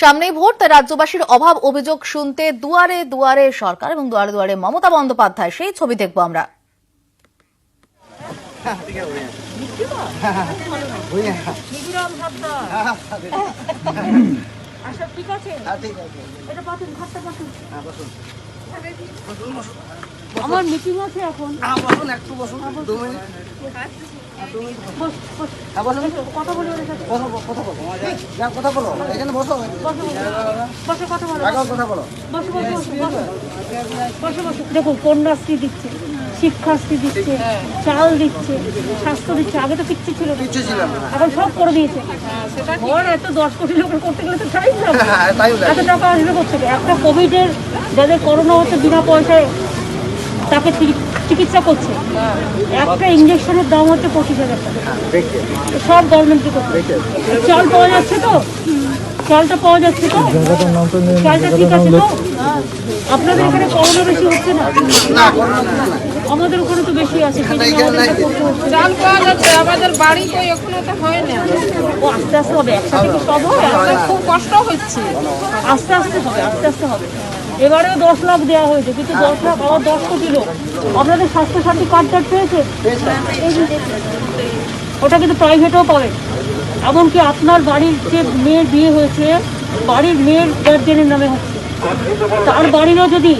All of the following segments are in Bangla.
সামনেই ভোট, তাই রাজ্যবাসীর অভাব অভিযোগ শুনতে দুয়ারে দুয়ারে সরকার এবং দুয়ারে দুয়ারে মমতা বন্দ্যোপাধ্যায়, সেই ছবি দেখবো আমরা। আমার মিটিং আছে এখন। একটু বসুন, 2 মিনিট। কথা বলো, কথা বলো, এখানে বসো, বসে কথা বলো, কথা বলো, বসে বসে। দেখুন, কন্যাশ্রী দিচ্ছে, শিক্ষাশ্রী দিচ্ছে, চাল দিচ্ছে, স্বাস্থ্য দিচ্ছে। আগে তো কিচ্ছু ছিল না, এখন সব করে দিয়েছে। ঘর এত 10 কোটি লোকের করতে গেলে তো টাইম লাগবে, এত টাকা আসবে করতে। একটা কোভিডের যাদের করোনা হচ্ছে বিনা পয়সায় তাকে চিকিৎসা করছে, একটা ইঞ্জেকশনের দাম হচ্ছে 25,000 টাকা। সব গভর্নমেন্ট করছে। চাল পাওয়া যাচ্ছে তো, চালটা পাওয়া যাচ্ছে তো, চালটা ঠিক আছে তো। আপনাদের এখানে করোনা বেশি হচ্ছে না, আমাদের ওখানে তো বেশি আছে। চাল পাওয়া যাচ্ছে, আমাদের বাড়ি তো এখনো তো হয় না। ও আস্তে আস্তে হবে, একসাথে কি সব হয়? খুব কষ্ট হচ্ছে, আস্তে আস্তে হবে, আস্তে আস্তে হবে। এবারেও 10 লাখ দেওয়া হয়েছে, কিন্তু 10 লাখ আবার 10 কোটি লোক। আপনাদের স্বাস্থ্যসাথী কার্ড পেয়েছে, ওটা কিন্তু প্রাইভেটেও পাবে। এমনকি আপনার বাড়ির যে মেয়ের বিয়ে হয়েছে, বাড়ির মেয়ের গার্জেনের নামে হচ্ছে, তার বাড়িরও যদি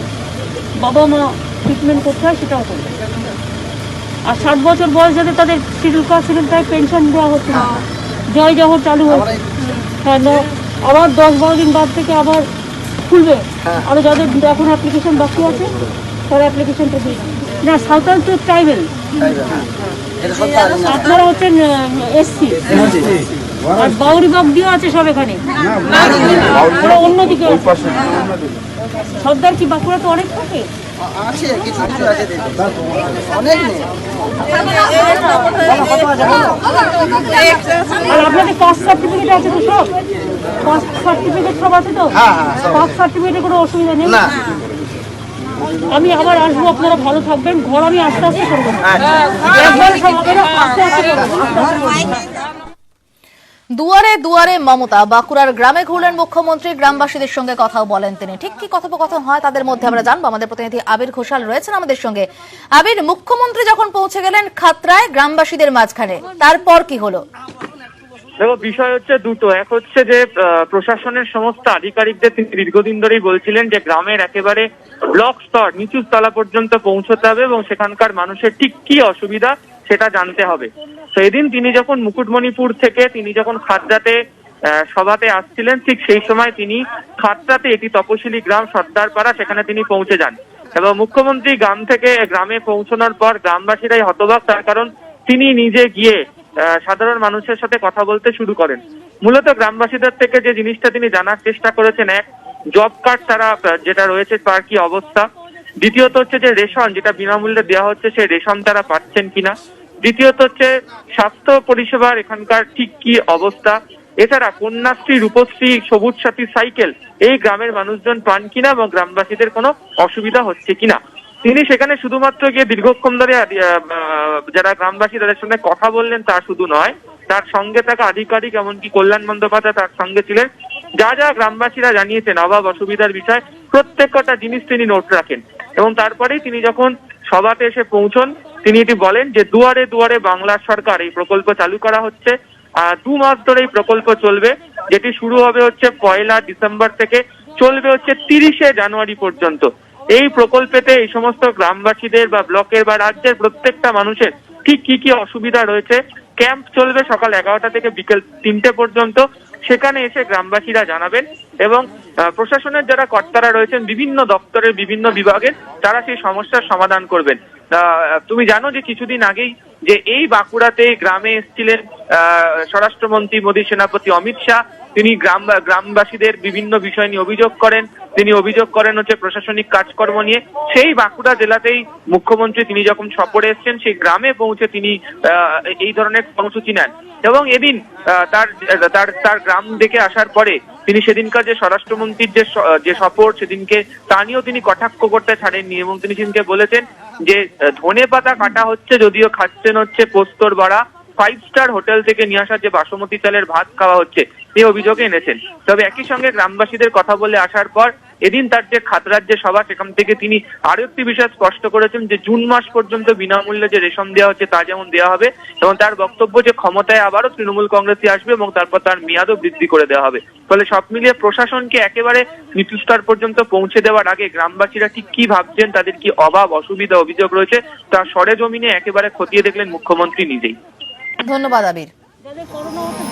বাবা মা ট্রিটমেন্ট করতে হয় সেটাও করবে। আর 60 বছর বয়স যাদের, তাদের schedule caste schedule tribe pension দেওয়া হচ্ছে না। জয় জহর চালু হয়েছে, হ্যাঁ, আবার 10-12 দিন বাদ থেকে আবার খুলবে। আর যাদের এখন অ্যাপ্লিকেশন বাকি আছে তারা অ্যাপ্লিকেশনটা দিয়ে না। সাঁওতাল তো ট্রাইবেল, আপনারা হচ্ছেন এসসি, আর বাউরি বাগ দিয়ে আছে সব এখানে, ওরা অন্যদিকে। সর্দার কি বাঁকুড়া তো অনেক থাকে, আছে কিছু কিছু আছে, অনেক নেই। আর আপনাদের কাস্ট সার্টিফিকেট আছে তো, সব কাস্ট সার্টিফিকেট সব আছে তো, কাস্ট সার্টিফিকেটে কোনো অসুবিধা নেই। আমি আবার আসবো, আপনারা ভালো থাকবেন। ঘর আমি আস্তে আস্তে করবো, একবার সব হবে না, আস্তে আস্তে করবো, আস্তে আস্তে। দুয়ারে দুয়ারে মমতা, বাঁকুড়ার গ্রামে ঘুরলেন মুখ্যমন্ত্রী, গ্রামবাসীদের সঙ্গে কথাও বলেন তিনি। ঠিক কি কথোপকথন হয় তাদের মধ্যে আমরা জানবো। আমাদের প্রতিনিধি আবির ঘোষাল রয়েছেন আমাদের সঙ্গে। আবির, মুখ্যমন্ত্রী যখন পৌঁছে গেলেন খাতড়ায় গ্রামবাসীদের মাঝখানে, তারপর কি হলো? দেখো, বিষয় হচ্ছে দুটো। এক হচ্ছে যে প্রশাসনের সমস্ত আধিকারিকদের তিনি দীর্ঘদিন ধরেই বলছিলেন যে গ্রামের একেবারে ব্লক স্তর, নিচু তলা পর্যন্ত পৌঁছতে হবে এবং সেখানকার মানুষের ঠিক কি অসুবিধা সেটা জানতে হবে। সেদিন তিনি যখন মুকুটমণিপুর থেকে তিনি যখন খাতড়াতে সভাতে আসছিলেন, ঠিক সেই সময় তিনি খাতড়াতে একটি তপশিলি গ্রাম সর্দারপাড়া, সেখানে তিনি পৌঁছে যান। এবং মুখ্যমন্ত্রী গ্রামে পৌঁছানোর পর গ্রামবাসীরাই হতবাক, তার কারণ তিনি নিজে গিয়ে সাধারণ মানুষের সাথে কথা বলতে শুরু করেন। মূলত গ্রামবাসীদের থেকে যে জিনিসটা তিনি জানার চেষ্টা করেছেন, এক, জব কার্ড তারা যেটা রয়েছে তার কি অবস্থা। দ্বিতীয়ত হচ্ছে যে রেশন যেটা বিনামূল্যে দেওয়া হচ্ছে, সেই রেশন তারা পাচ্ছেন কিনা। দ্বিতীয়ত হচ্ছে স্বাস্থ্য পরিষেবার এখানকার ঠিক কি অবস্থা। এছাড়া কন্যাশ্রী, রূপশ্রী, সবুজ সাথী সাইকেল এই গ্রামের মানুষজন পান কিনা এবং গ্রামবাসীদের কোনো অসুবিধা হচ্ছে কিনা। তিনি সেখানে শুধুমাত্র গিয়ে দীর্ঘক্ষণ ধরে যারা গ্রামবাসী তাদের সঙ্গে কথা বললেন তা শুধু নয়, তার সঙ্গে থাকা আধিকারিক এমনকি কল্যাণ বন্দ্যোপাধ্যায় তার সঙ্গে ছিলেন। যা যা গ্রামবাসীরা জানিয়েছেন অভাব অসুবিধার বিষয়, প্রত্যেকটা জিনিস তিনি নোট রাখেন। এবং তারপরেই তিনি যখন সভাতে এসে পৌঁছন, তিনি এটি বলেন যে দুয়ারে দুয়ারে বাংলা সরকার এই প্রকল্প চালু করা হচ্ছে। 2 মাস ধরে এই প্রকল্প চলবে, যেটি শুরু হবে হচ্ছে 1 ডিসেম্বর থেকে, চলবে হচ্ছে 30 জানুয়ারি পর্যন্ত। এই প্রকল্পেতে এই সমস্ত গ্রামবাসীদের বা ব্লকের বা রাজ্যের প্রত্যেকটা মানুষের ঠিক কি কি অসুবিধা রয়েছে। ক্যাম্প চলবে সকাল 11টা থেকে বিকেল 3টে পর্যন্ত, সেখানে এসে গ্রামবাসীরা জানাবেন এবং প্রশাসনের যারা কর্তারা রয়েছেন বিভিন্ন দপ্তরের বিভিন্ন বিভাগের, তারা সেই সমস্যার সমাধান করবেন। তুমি জানো যে কিছুদিন আগেই যে এই বাঁকুড়াতে গ্রামে এসেছিলেন স্বরাষ্ট্রমন্ত্রী মোদী সেনাপতি অমিত শাহ। তিনি গ্রামবাসীদের বিভিন্ন বিষয় নিয়ে অভিযোগ করেন। তিনি অভিযোগ করেন হচ্ছে প্রশাসনিক কাজকর্ম নিয়ে। সেই বাঁকুড়া জেলাতেই মুখ্যমন্ত্রী তিনি যখন সফরে এসেছেন, সেই গ্রামে পৌঁছে তিনি এই ধরনের কর্মসূচি নেন। এবং এদিন তার গ্রাম দেখে আসার পরে তিনি সেদিনকার যে স্বরাষ্ট্রমন্ত্রীর যে সফর, সেদিনকে তা নিয়েও তিনি কটাক্ষ করতে ছাড়েননি। এবং তিনি সেদিনকে বলেছেন যে ধনে পাতা কাটা হচ্ছে, যদিও খাচ্ছেন হচ্ছে পোস্তর বড়া, 5 স্টার হোটেল থেকে নিয়ে আসা যে বাসমতি চালের ভাত খাওয়া হচ্ছে, এই অভিযোগ এনেছেন। তবে একই সঙ্গে গ্রামবাসীদের কথা বলে আসার পর এদিন তার যে খাতড়ার যে সভা, সেখান থেকে তিনি আরো একটি বিষয় স্পষ্ট করেছেন যে জুন মাস পর্যন্ত বিনামূল্যে যে রেশন দেওয়া হচ্ছে তা যেমন দেওয়া হবে, এবং তার বক্তব্য যে ক্ষমতায় আবারও তৃণমূল কংগ্রেসই আসবে এবং তারপর তার মেয়াদও বৃদ্ধি করে দেওয়া হবে। ফলে সব মিলিয়ে প্রশাসনকে একেবারে নিচু স্তর পর্যন্ত পৌঁছে দেওয়ার আগে গ্রামবাসীরা ঠিক কি ভাবছেন, তাদের কি অভাব অসুবিধা অভিযোগ রয়েছে, তা সরেজমিনে একেবারে খতিয়ে দেখলেন মুখ্যমন্ত্রী নিজেই। ধন্যবাদ আবির। যাদের করোনা হচ্ছে